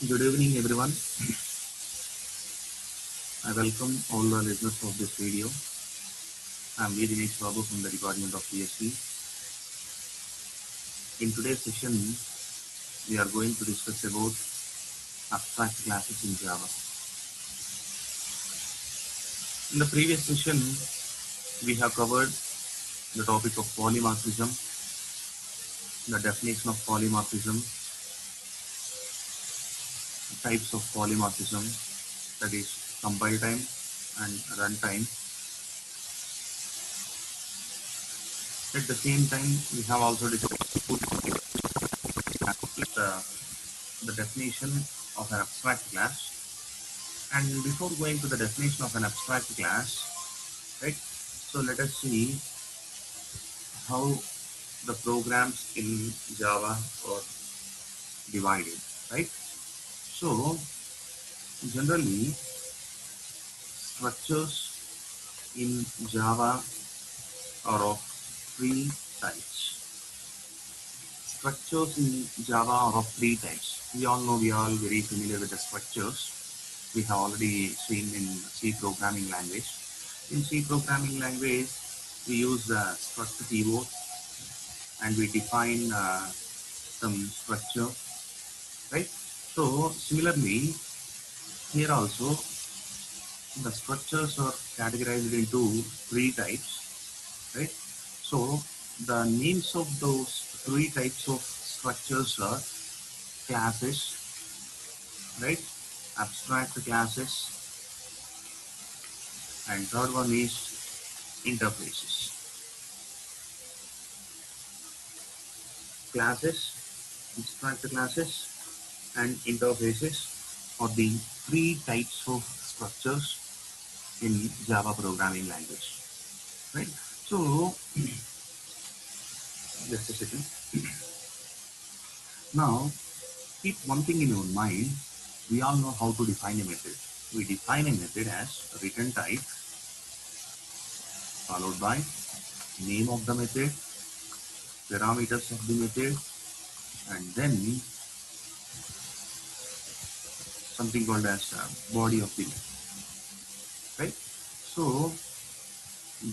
Good evening, everyone. I welcome all the listeners of this video. I'm V. Dinesh Babu from the Department of PhD. In today's session, we are going to discuss about abstract classes in Java. In the previous session, we have covered the topic of polymorphism, the definition of polymorphism, types of polymorphism, that is compile time and runtime. At the same time, we have also discussed the definition of an abstract class. And before going to the definition of an abstract class, right? So let us see how the programs in Java are divided, right? So generally, structures in Java are of three types. Structures in Java are of three types. We all know, we are all very familiar with the structures. We have already seen in C programming language. In C programming language, we use the struct keyword and we define some structure, right? So similarly, here also the structures are categorized into three types, right? So the names of those three types of structures are classes, right? Abstract classes, and third one is interfaces. Classes, abstract classes, and interfaces are the three types of structures in Java programming language, right? So just a second. Now keep one thing in your mind. We all know how to define a method. We define a method as a return type followed by name of the method, parameters of the method, and then something called as body of the method, right? So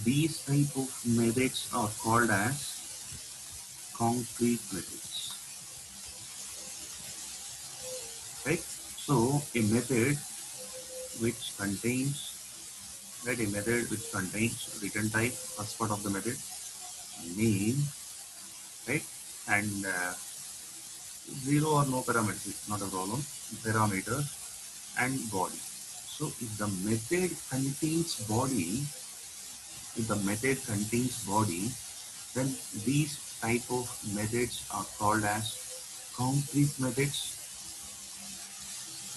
these type of methods are called as concrete methods, right? So a method which contains, right, a method which contains return type, first part of the method, name, right, and zero or no parameters, it's not a problem, parameters and body. So if the method contains body, then these type of methods are called as concrete methods,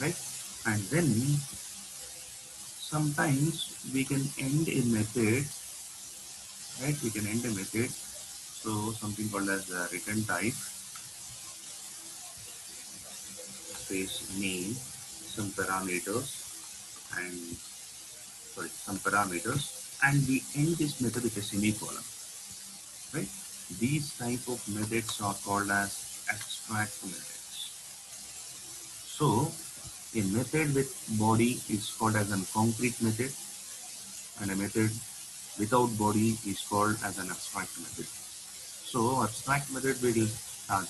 right? And then sometimes we can end a method, right? We can end a method. So something called as return type, space name, some parameters, and some parameters, and we end this method with a semicolon, right? These type of methods are called as abstract methods. So a method with body is called as a concrete method, and a method without body is called as an abstract method. So abstract method will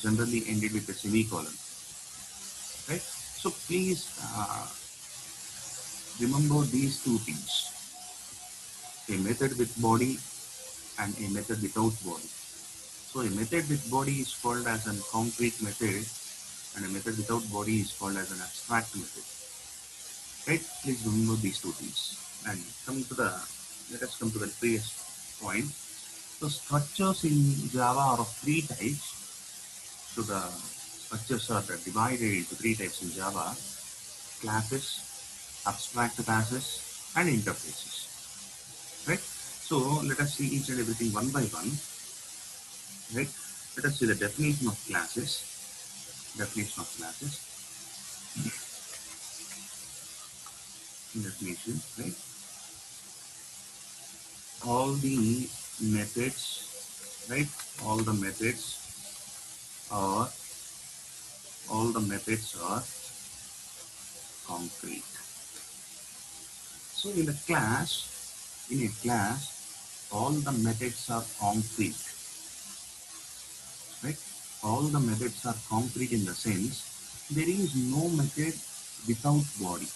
generally ended with a semicolon, right? So please remember these two things: a method with body and a method without body. So a method with body is called as a concrete method, and a method without body is called as an abstract method. Right? Please remember these two things. And let us come to the previous point. So structures in Java are of three types. So the structures are divided into three types in Java: classes, abstract classes, and interfaces. Right? So let us see each and everything one by one. Right? Let us see the definition of classes. Definition of classes. Definition. Right? All the methods. Right? All the methods are all the methods are concrete. So in a class, all the methods are concrete, right? All the methods are concrete in the sense there is no method without body.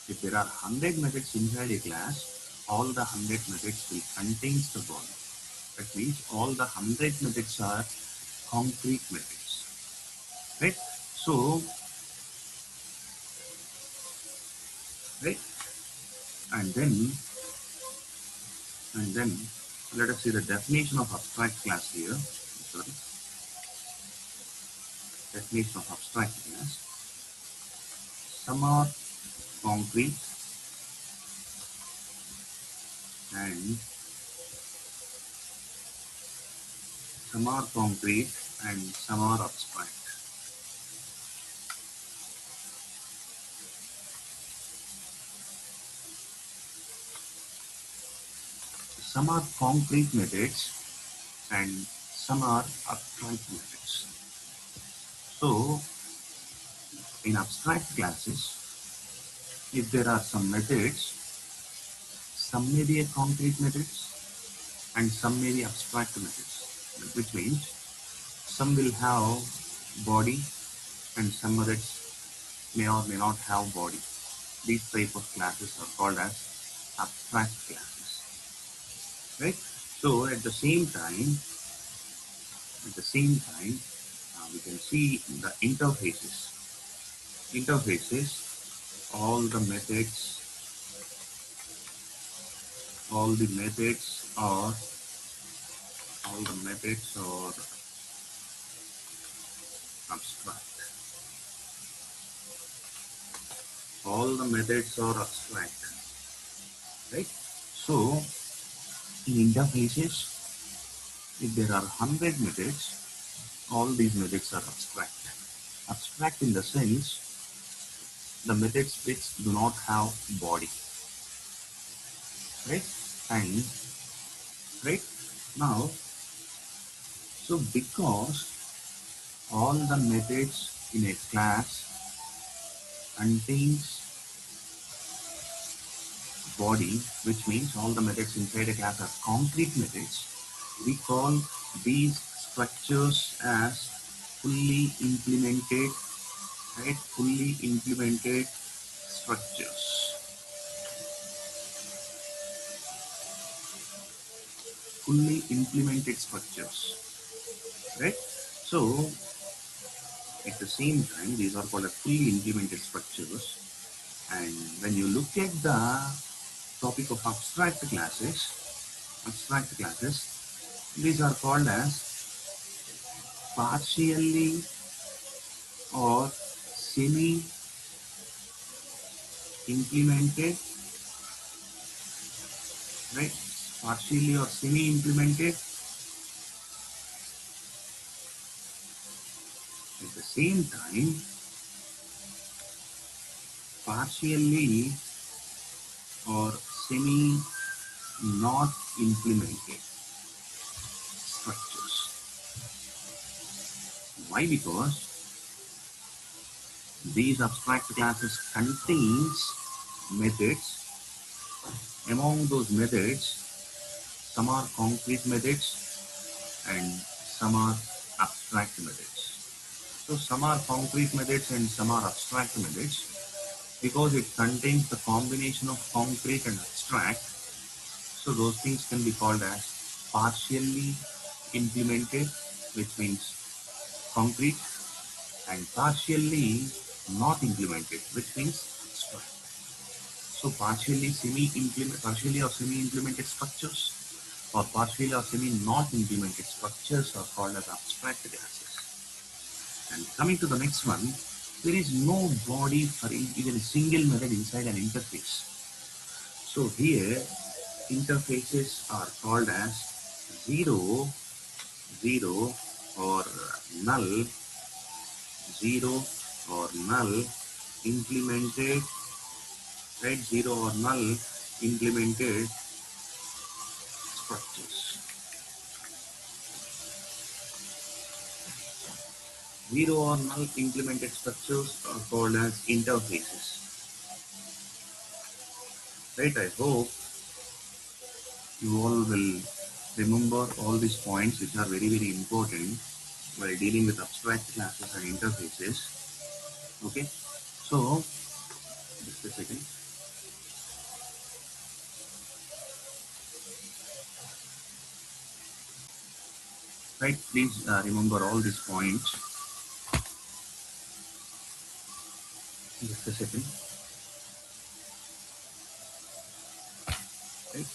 If there are 100 methods inside a class, all the 100 methods will contain the body. That means all the 100 methods are concrete methods, right? So, right, and then let us see the definition of abstract class here. Sorry, definition of abstract class. Some are concrete and some are concrete and some are abstract. Some are concrete methods and some are abstract methods. So, in abstract classes, if there are some methods, some may be a concrete methods and some may be abstract methods, which means some will have body and some methods may or may not have body. These type of classes are called as abstract classes, right? So at the same time, we can see the interfaces. All the methods, all the methods are abstract. All the methods are abstract, right? So in interfaces, if there are 100 methods, all these methods are abstract. Abstract in the sense the methods which do not have body, right? And right now, so because all the methods in a class contains body, which means all the methods inside a class are concrete methods, we call these structures as fully implemented, right? Fully implemented structures. Fully implemented structures, right? So at the same time, these are called as fully implemented structures. And when you look at the topic of abstract classes, these are called as partially or semi-implemented, right? Partially or semi-implemented. At the same time, partially or semi not implemented structures. Why? Because these abstract classes contains methods. Among those methods, some are concrete methods and some are abstract methods. So some are concrete methods and some are abstract methods because it contains the combination of concrete and abstract. So those things can be called as partially implemented, which means concrete, and partially not implemented, which means abstract. So partially or semi-implemented structures or partially or semi-not implemented structures are called as abstract classes. And coming to the next one, there is no body for even a single method inside an interface. So here, interfaces are called as zero, zero or null, zero or null implemented, right? Zero or null implemented structures. zero or null implemented structures are called as interfaces. Right? I hope you all will remember all these points which are very, very important while dealing with abstract classes and interfaces. Okay, so just a second. Right, please remember all these points. Just a second. Right,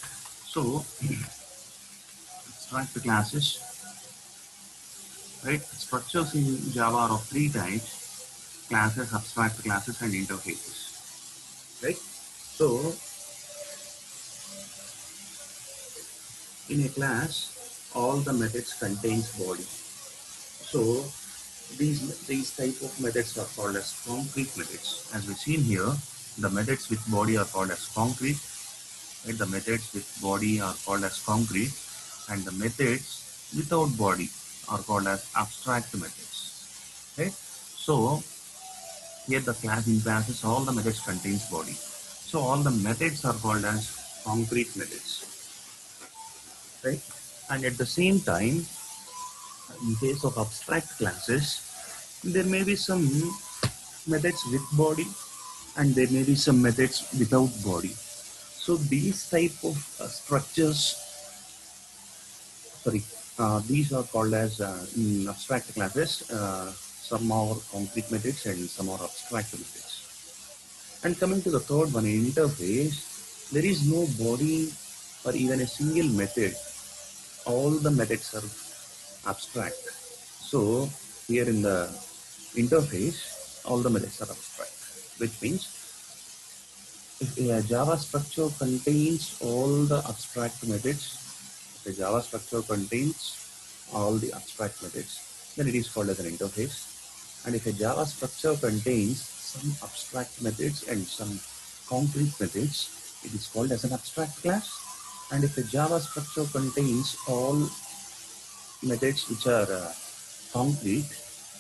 so abstract classes. Right, structures in Java are of three types: classes, abstract classes, and interfaces. Right, so in a class, all the methods contains body. So these type of methods are called as concrete methods. As we've seen here, the methods with body are called as concrete. Right? The methods with body are called as concrete, and the methods without body are called as abstract methods. Right? So here the class in classes, all the methods contains body. So all the methods are called as concrete methods. Right? And at the same time, in case of abstract classes, there may be some methods with body and there may be some methods without body. So these type of structures, sorry, these are called as in abstract classes. Some are concrete methods and some are abstract methods. And coming to the third one, interface, there is no body or even a single method. All the methods are abstract. So here in the interface, all the methods are abstract, which means if a Java structure contains all the abstract methods, if a Java structure contains all the abstract methods, then it is called as an interface. And if a Java structure contains some abstract methods and some concrete methods, it is called as an abstract class. And if a Java structure contains all methods which are concrete,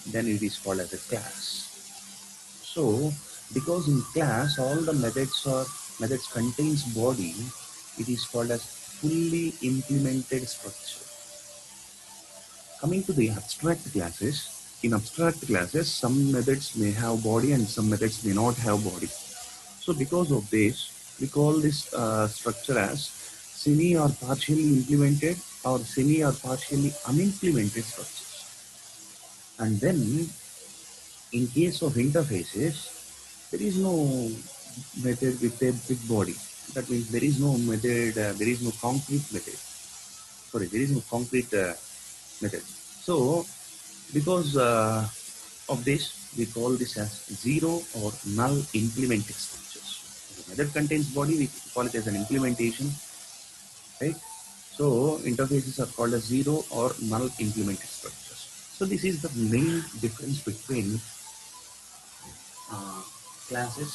then it is called as a class. So, because in class all the methods contains body, it is called as fully implemented structure. Coming to the abstract classes, in abstract classes, some methods may have body and some methods may not have body. So because of this, we call this structure as semi or partially implemented or semi or partially unimplemented structures. And then in case of interfaces, there is no method with a big body. That means there is no method, there is no concrete method. Sorry, there is no concrete method. So, because of this, we call this as zero or null implemented structures. If a method contains body, we call it as an implementation, right? So, interfaces are called as zero or null implemented structures. So, this is the main difference between uh, classes,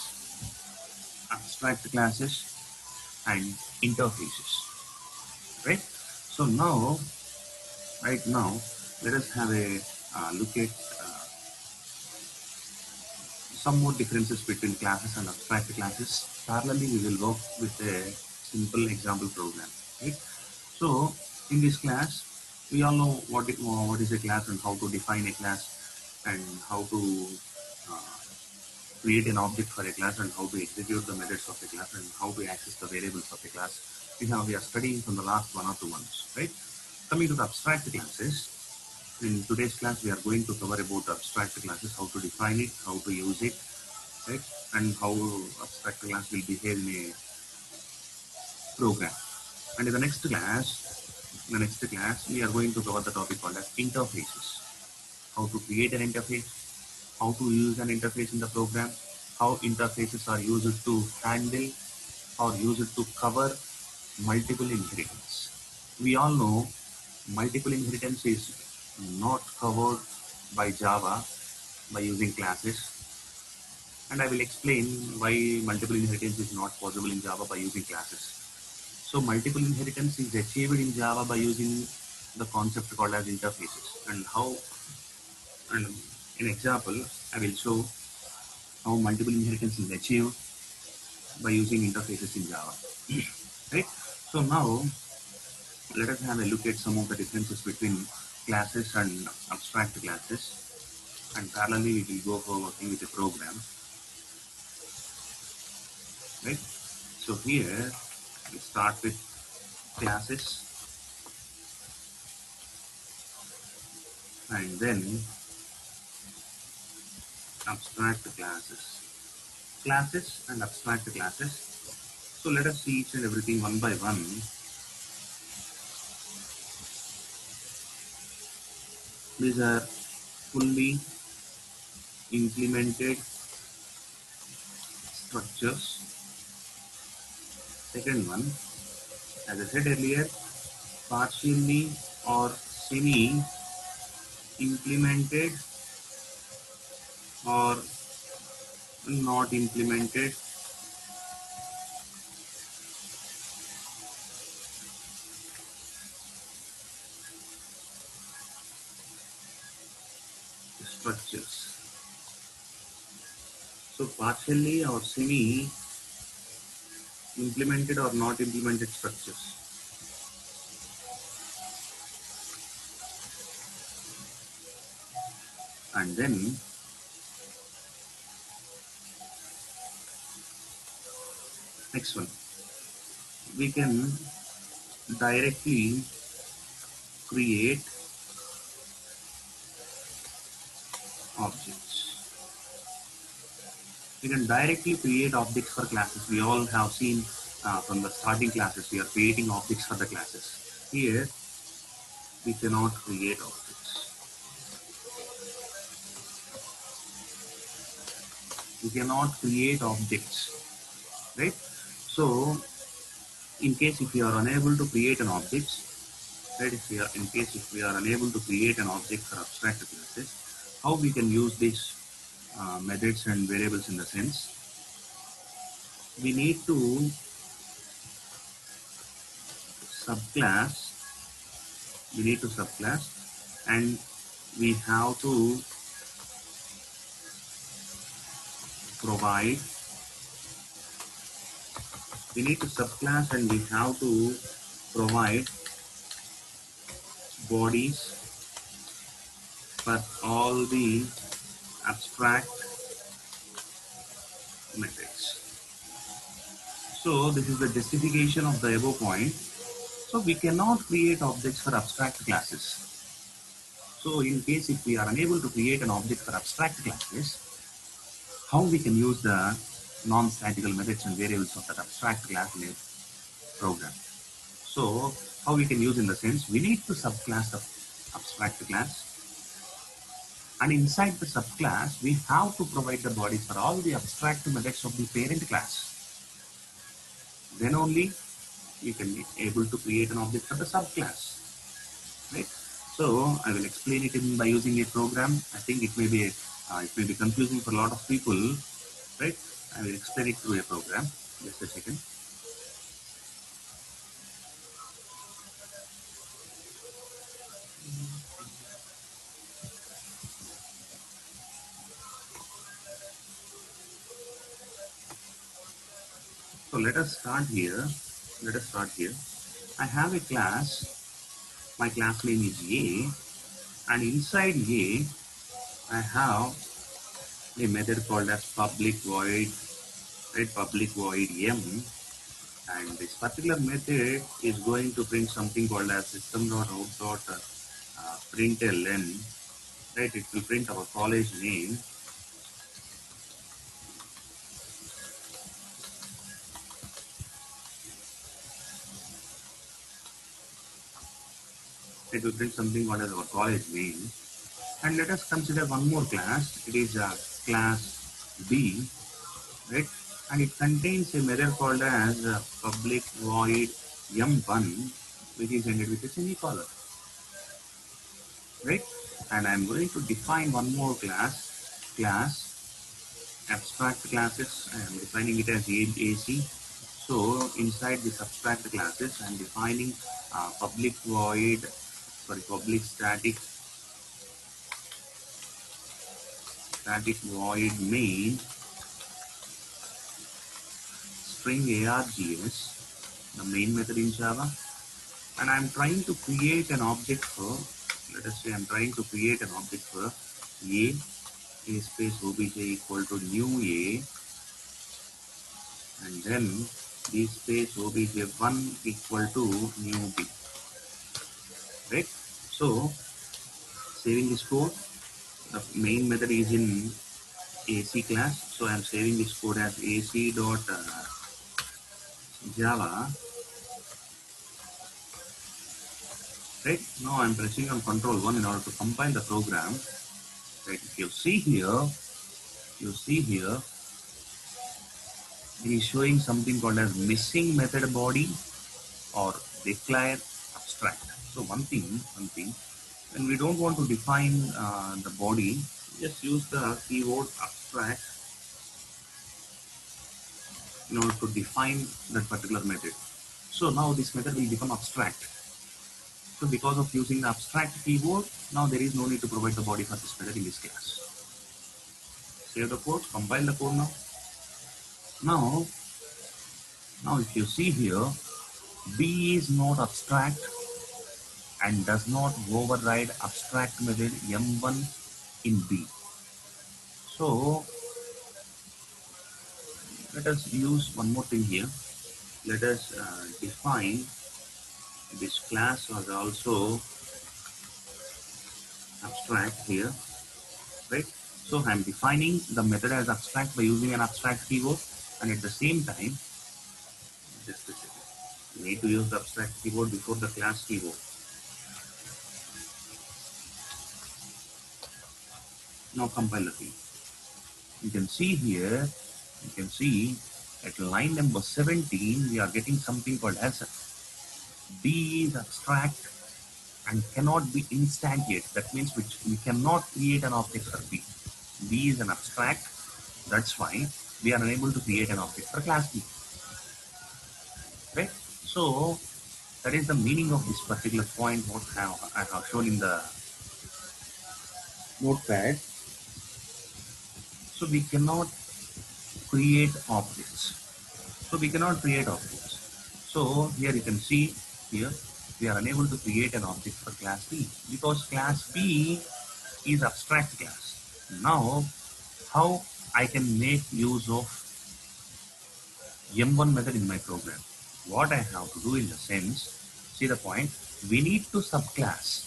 abstract classes, and interfaces, right? So now, right now, let us have a look at some more differences between classes and abstract classes. Parallelly, we will work with a simple example program, right? So in this class, we all know what is a class and how to define a class and how to uh, create an object for a class and how to execute the methods of a class and how to access the variables of a class. We are studying from the last 1 or 2 months, right? Coming to the abstract classes, in today's class we are going to cover about abstract classes, how to define it, how to use it, right? And how abstract class will behave in a program. And in the next class, we are going to cover the topic called as interfaces. How to create an interface, how to use an interface in the program, how interfaces are used to handle or used to cover multiple inheritance. We all know multiple inheritance is not covered by Java by using classes, and I will explain why multiple inheritance is not possible in Java by using classes. So multiple inheritance is achieved in Java by using the concept called as interfaces, and how and In example, I will show how multiple inheritance is achieved by using interfaces in Java. Right? So now let us have a look at some of the differences between classes and abstract classes, and parallelly we will go for working with a program. Right? So here we start with classes and then abstract classes. Classes and abstract classes. So let us see each and everything one by one. These are fully implemented structures. Second one, as I said earlier, partially or semi implemented or not implemented structures. So partially or semi implemented or not implemented structures. And then next one, we can directly create objects. We can directly create objects for classes. We all have seen from the starting classes, we are creating objects for the classes. Here, we cannot create objects. We cannot create objects, right? So, in case if we are unable to create an object, right? If we are unable to create an object for abstract classes, how we can use these methods and variables in the sense we need to subclass. We need to subclass, and we have to provide. We need to subclass and we have to provide bodies for all the abstract methods. So this is the justification of the above point. So we cannot create objects for abstract classes. So in case if we are unable to create an object for abstract classes, how we can use the non-statical methods and variables of that abstract class in a program. So how we can use in the sense we need to subclass the abstract class, and inside the subclass we have to provide the bodies for all the abstract methods of the parent class. Then only we can be able to create an object for the subclass, right? So I will explain it by using a program. I think it may be confusing for a lot of people, right? I will explain it through a program. Just a second. So let us start here. Let us start here. I have a class. My class name is A, and inside A, I have a method called as public void, right? Public void m, and this particular method is going to print something called as system.out.println, right? It will print our college name. It will print something called as our college name. And let us consider one more class. It is class B, right? And it contains a method called as public void m1, which is ended with a semicolon, right? And I'm going to define one more class abstract classes. I am defining it as AC. So inside this abstract classes, I'm defining public static static void main string args, the main method in Java, and I'm trying to create an object for, let us say I'm trying to create an object for a space obj equal to new a, and then b space obj1 equal to new b, right? So saving this code, the main method is in AC class, so I'm saving this code as AC.java. Right now I'm pressing on control 1 in order to compile the program. Right, if you see here, it is showing something called as missing method body or declare abstract. So one thing, when we don't want to define the body, just use the keyword abstract in order to define that particular method. So now this method will become abstract. So because of using the abstract keyword, now there is no need to provide the body for this method in this class. Save the code, compile the code now. Now if you see here, B is not abstract and does not override abstract method M1 in B. So let us use one more thing here. Let us define this class was also abstract here, right? So I'm defining the method as abstract by using an abstract keyword, and at the same time, just a second, you need to use the abstract keyword before the class keyword. Now compile the thing. You can see here, at line number 17, we are getting something called as B is abstract and cannot be instantiated. That means we cannot create an object for B. B is an abstract. That's why we are unable to create an object for class B. Right? So that is the meaning of this particular point what I have shown in the notepad. So we cannot create objects. So here you can see here we are unable to create an object for class B because class B is abstract class. Now how I can make use of M1 method in my program? What I have to do in the sense, see the point, we need to subclass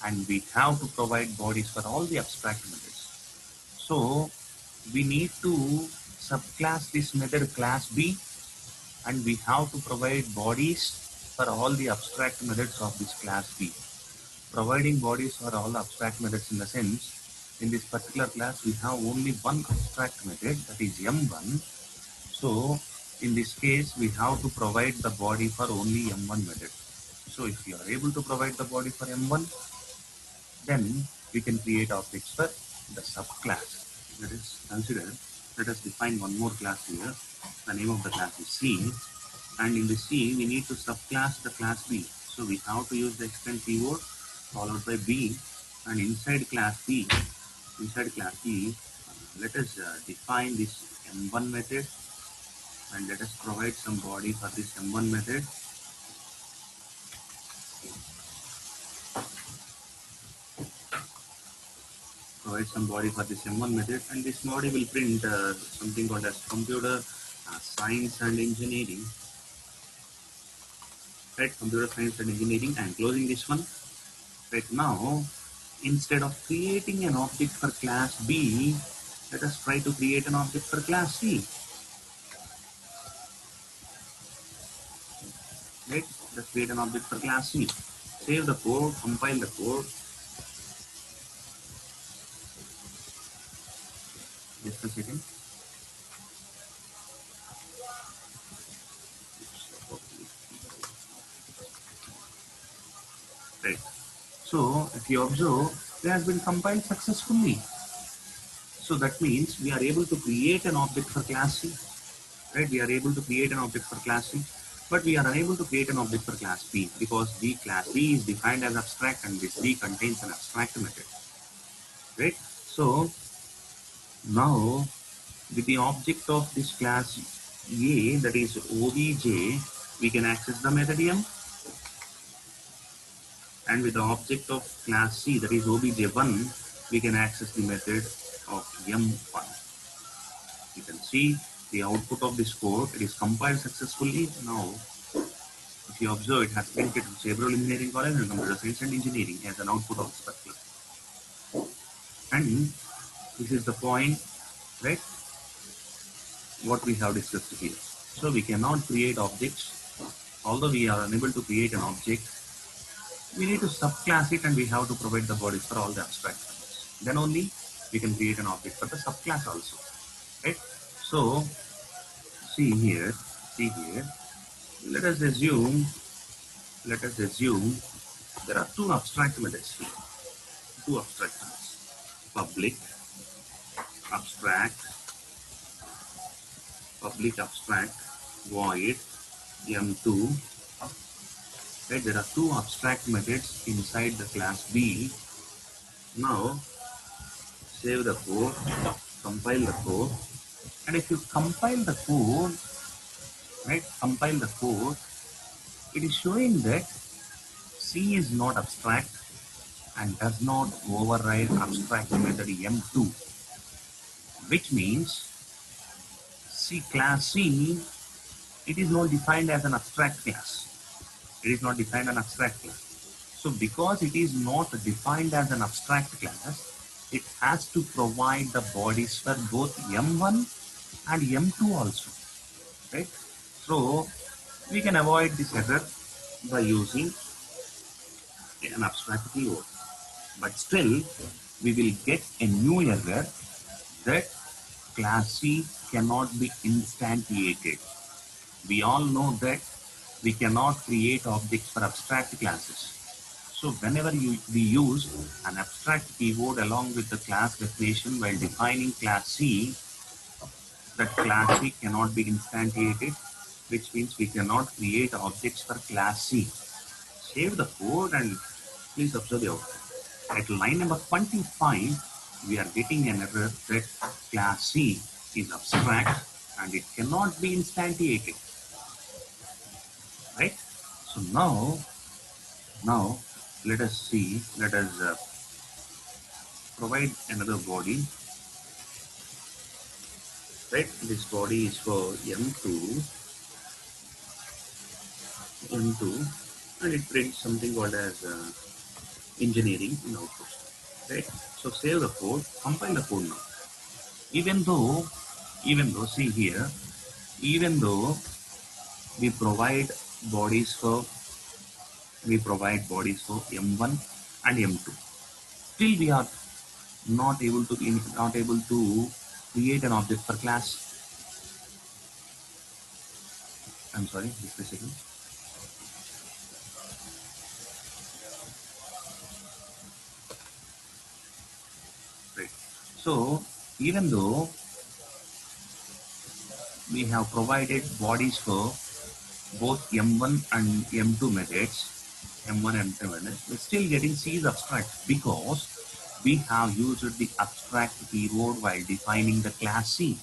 and we have to provide bodies for all the abstract methods. So we need to subclass this method class B and we have to provide bodies for all the abstract methods of this class B. Providing bodies for all abstract methods in the sense, in this particular class we have only one abstract method, that is M1. So in this case we have to provide the body for only M1 method. So if you are able to provide the body for M1, then we can create objects for the subclass. That is considered. Let us define one more class here. The name of the class is C, and in the C we need to subclass the class B. So we have to use the extend keyword followed by B, and inside class B, let us define this M1 method, and let us provide some body for this M1 method. Provide some body for this M1 method, and this body will print something called as computer science and engineering. Right, computer science and engineering. I am closing this one. Right now, instead of creating an object for class B, let us try to create an object for class C. Right, let's create an object for class C. Save the code, compile the code. Just a second. Right. So if you observe, it has been compiled successfully. So that means we are able to create an object for class C. Right? We are able to create an object for class C, but we are unable to create an object for class B because class B is defined as abstract and this B contains an abstract method. right? So now with the object of this class A, that is obj, we can access the method M, and with the object of class C, that is obj1, we can access the method of M1. You can see the output of this code. It is compiled successfully. Now, if you observe, it has printed to several engineering college and computer science and engineering as an output of this particular. And this is the point, right? What we have discussed here. So we cannot create objects. Although we are unable to create an object, we need to subclass it and we have to provide the bodies for all the abstract classes. Then only we can create an object for the subclass also, right? So see here, let us assume there are two abstract methods here. Two abstract methods. Public abstract, void M2. Right, there are two abstract methods inside the class B. Now save the code, compile the code, and if you compile the code, it is showing that C is not abstract and does not override abstract method M2, which means class C, it is not defined as an abstract class. So because it is not defined as an abstract class, it has to provide the bodies for both M1 and M2 also, right? So we can avoid this error by using an abstract keyword. But still, we will get a new error that class C cannot be instantiated. We all know that we cannot create objects for abstract classes. So whenever we use an abstract keyword along with the class definition while defining class C, that class C cannot be instantiated, which means we cannot create objects for class C. Save the code and please observe the output. At line number 25, we are getting an error that class C is abstract and it cannot be instantiated. Right? So now let us provide another body. Right? This body is for M2, and it prints something called as engineering in output. Right? So save the code, compile the code now. Even though see here, even though we provide bodies for M1 and M2, still we are not able to create an object for class. I'm sorry, just a second. Right. So even though we have provided bodies for both M1 and M2 methods, we're still getting C is abstract because we have used the abstract keyword while defining the class C,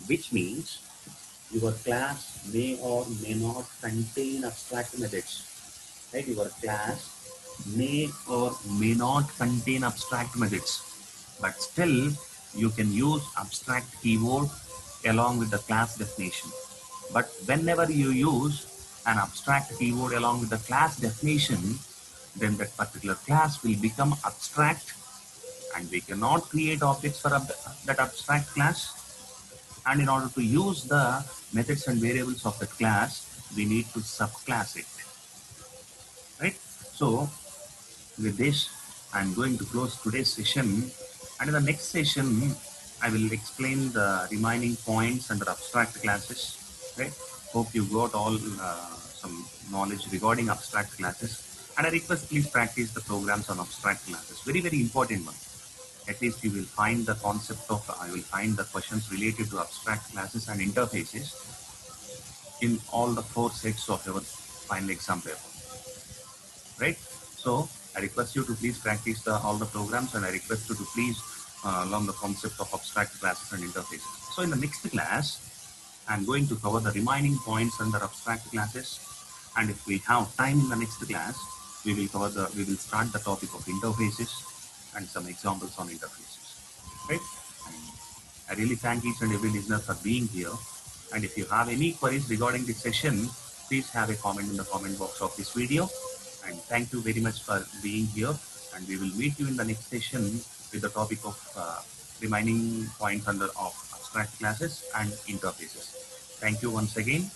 which means your class may or may not contain abstract methods. Right? Your class may or may not contain abstract methods, but still you can use abstract keyword along with the class definition. But whenever you use an abstract keyword along with the class definition, then that particular class will become abstract and we cannot create objects for that abstract class. And in order to use the methods and variables of that class, we need to subclass it. Right? So with this, I'm going to close today's session, and in the next session, I will explain the remaining points under abstract classes. Right? Hope you got all some knowledge regarding abstract classes, and I request please practice the programs on abstract classes. Very, very important one. At least you will find the concept of, I will find the questions related to abstract classes and interfaces in all the 4 sets of your final exam paper. Right? So I request you to please practice all the programs, and I request you to please learn the concept of abstract classes and interfaces. So in the next class, I'm going to cover the remaining points under abstract classes, and if we have time in the next class, we will start the topic of interfaces and some examples on interfaces. Right? And I really thank each and every listener for being here. And if you have any queries regarding this session, please have a comment in the comment box of this video. And thank you very much for being here. And we will meet you in the next session with the topic of remaining points under of abstract classes and interfaces. Thank you once again.